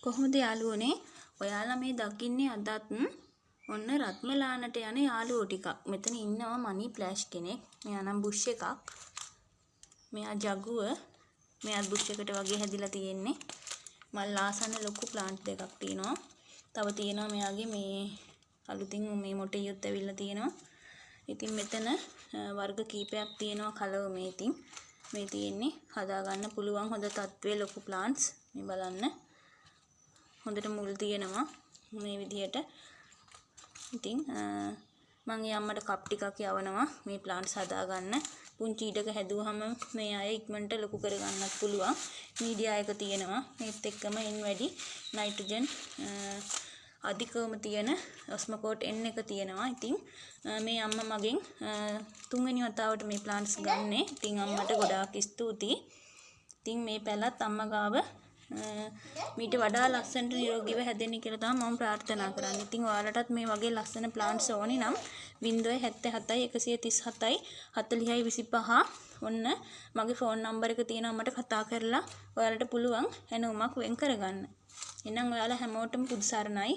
කොහොමද යාළුවනේ ඔයාලා මේ දකින්නේ අදත් ඔන්න රත්මලානට යන යාළුවෝ ටිකක්. මෙතන ඉන්නවා මනි ප්ලෑෂ් කෙනෙක්. මෙයා නම් බුෂ් එකක්. මෙයා ජගුව. මෙයාත් බුෂ් එකට වගේ හැදිලා තියෙන්නේ. මල් ආසන්න ලොකු ප්ලාන්ට් දෙකක් තියෙනවා. තව තියෙනවා මෙයාගේ මේ අලුතින් මේ මොටෙයොත් ඇවිල්ලා තියෙනවා. ඉතින් මෙතන වර්ග කීපයක් තියෙනවා කලව මේ ඉතින් මේ තියෙන්නේ හදා ගන්න පුළුවන් හොඳ තත්ත්වයේ ලොකු ප්ලාන්ට්ස්. මේ බලන්න. හොඳට මුල් තියෙනවා මේ විදිහට. ඉතින් මම යම්මට කප් ටිකක් යවනවා මේ ප්ලාන්ට්ස් හදා ගන්න. පුංචි ඉඩක හැදුවහම මේ අය ඉක්මනට ලොකු කර ගන්නත් පුළුවන්. මීඩියා එක තියෙනවා. මේත් එක්කම එන් වැඩි නයිට්‍රජන් අධිකවම තියෙන ඔස්මෝකෝට් N එක තියෙනවා. ඉතින් මේ අම්මා මගෙන් තුන්වෙනි වතාවට මේ ප්ලාන්ට්ස් ගන්නේ. ඉතින් අම්මට ගොඩාක් ස්තුතියි. ඉතින් මේ පැලත් අම්මා ගාව මීට වඩා ලස්සනට නිරෝගීව හැදෙන්න කියලා තමයි මම ප්‍රාර්ථනා කරන්නේ. ඉතින් ඔයාලටත් මේ වගේ ලස්සන ප්ලාන්ට්ස් ඕනි නම් 077 137 40 25 ඔන්න මගේ ෆෝන් නම්බර් එක තියෙනවා මට කතා කරලා ඔයාලට පුළුවන් එනෝමක් වෙන් කරගන්න. එහෙනම් ඔයාලා හැමෝටම පුදු සරණයි.